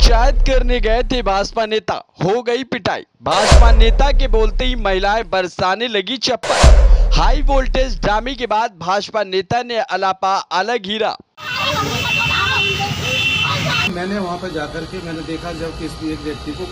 पंचायत करने गए थे भाजपा नेता, हो गई पिटाई। भाजपा नेता के बोलते ही महिलाएं बरसाने लगी चप्पल। हाई वोल्टेज ड्रामे के बाद भाजपा नेता ने अलापा अलग हीरा। मैंने वहां पर जाकर के मैंने देखा जब किसी एक व्यक्ति को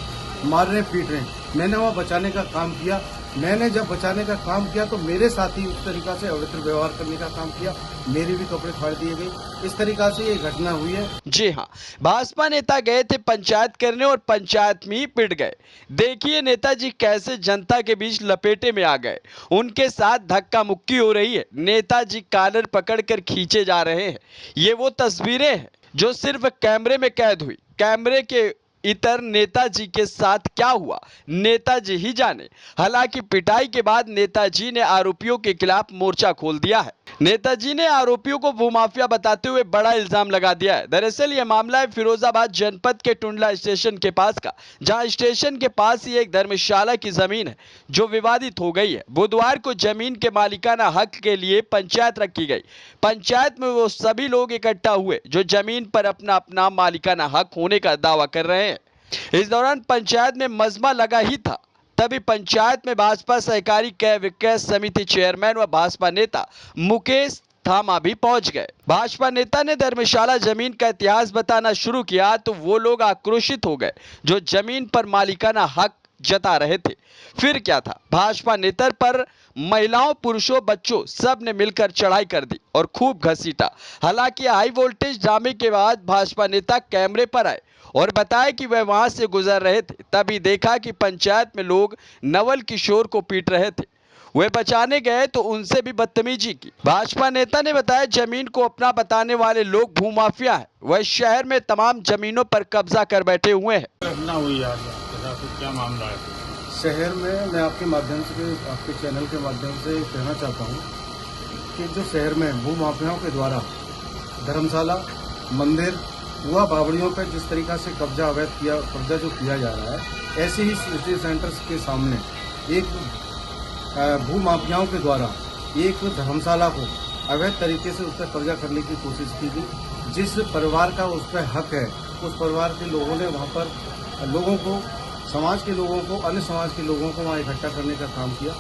मार रहे पीट रहे, मैंने वहां बचाने का काम किया। मैंने जब बचाने का काम किया तो मेरे साथी उस तरीका से अभद्र व्यवहार करने का काम किया, मेरे भी कपड़े फाड़ दिए गए। इस तरीका से ये घटना हुई है। जी हां, भाजपा नेता गए थे पंचायत करने और पंचायत में ही पिट गए। देखिए नेताजी कैसे जनता के बीच लपेटे में आ गए। उनके साथ धक्का मुक्की हो रही है। नेताजी कॉलर पकड़कर खींचे जा रहे हैं। ये वो तस्वीरें हैं जो सिर्फ कैमरे में कैद हुई। कैमरे के इतर नेताजी के साथ क्या हुआ नेताजी ही जाने। हालांकि पिटाई के बाद नेताजी ने आरोपियों के खिलाफ मोर्चा खोल दिया है। नेताजी ने आरोपियों को भूमाफिया बताते हुए बड़ा इल्जाम लगा दिया है। दरअसल यह मामला है फिरोजाबाद जनपद के टुंडला स्टेशन के पास का, जहां स्टेशन के पास ही एक धर्मशाला की जमीन है जो विवादित हो गई है। बुधवार को जमीन के मालिकाना हक के लिए पंचायत रखी गई। पंचायत में वो सभी लोग इकट्ठा हुए जो जमीन पर अपना अपना मालिकाना हक होने का दावा कर रहे हैं। इस दौरान पंचायत में मजमा लगा ही था। तभी पंचायत में भाजपा सहकारी क्रय विक्रय समिति चेयरमैन व भाजपा नेता मुकेश थामा भी पहुंच गए। भाजपा नेता ने धर्मशाला जमीन का इतिहास बताना शुरू किया तो वो लोग आक्रोशित हो गए जो जमीन पर मालिकाना हक जता रहे थे। फिर क्या था, भाजपा नेता पर महिलाओं, पुरुषों, बच्चों सब ने मिलकर चढ़ाई कर दी और खूब घसीटा। हालांकि हाई वोल्टेज ड्रामे के बाद भाजपा नेता कैमरे पर आए और बताया कि वह वहां से गुजर रहे थे, तभी देखा कि पंचायत में लोग नवल किशोर को पीट रहे थे। वे बचाने गए तो उनसे भी बदतमीजी की। भाजपा नेता ने बताया जमीन को अपना बताने वाले लोग भूमाफिया है। वह शहर में तमाम जमीनों पर कब्जा कर बैठे हुए हैं। घटना हुई आज, क्या मामला है? शहर में मैं आपके माध्यम से, आपके चैनल के माध्यम से कहना चाहता हूँ कि जो शहर में भूमाफियाओं के द्वारा धर्मशाला, मंदिर, हुआ बावड़ियों पर जिस तरीका से कब्जा जो किया जा रहा है, ऐसे ही सिटी सेंटर्स के सामने एक भूमाफियाओं के द्वारा एक धर्मशाला को अवैध तरीके से उस पर कब्जा करने की कोशिश की गई। जिस परिवार का उस पर हक है, उस परिवार के लोगों ने वहाँ पर लोगों को, समाज के लोगों को, अन्य समाज के लोगों को वहाँ इकट्ठा करने का काम किया।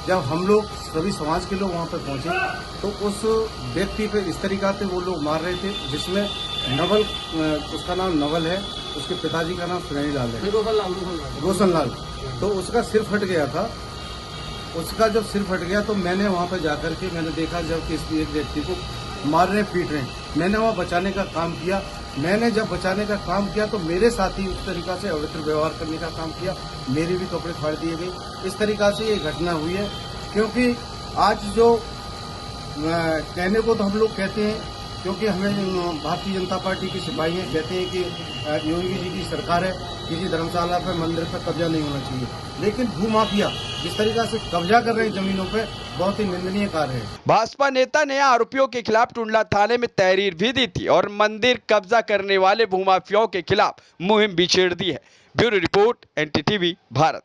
जब हम लोग सभी समाज के लोग वहाँ पर पहुँचे तो उस व्यक्ति पे इस तरीका से वो लोग मार रहे थे जिसमें नवल, उसका नाम नवल है, उसके पिताजी का नाम सुनैनी लाल है, रोशन लाल। तो उसका सिर फट गया था। उसका जब सिर फट गया तो मैंने वहाँ पर जाकर के मैंने देखा जब किसी एक व्यक्ति को मार रहे पीट रहे, मैंने वहाँ बचाने का काम किया। मैंने जब बचाने का काम किया तो मेरे साथी उस तरीका से अभद्र व्यवहार करने का काम किया, मेरे भी कपड़े फाड़ दिए गए। इस तरीका से ये घटना हुई है। क्योंकि आज जो कहने को तो हम लोग कहते हैं, क्योंकि हमें भारतीय जनता पार्टी की सिपाही हैं, कहते हैं कि योगी जी की सरकार है, किसी धर्मशाला पर, मंदिर पर कब्जा नहीं होना चाहिए। लेकिन भूमाफिया जिस तरीका से कब्जा कर रहे हैं जमीनों पर, बहुत ही निंदनीय कार्य है। भाजपा नेता ने आरोपियों के खिलाफ टुंडला थाने में तहरीर भी दी थी और मंदिर कब्जा करने वाले भूमाफियाओं के खिलाफ मुहिम भी छेड़ दी है। Bureau report, NTTV Bharat.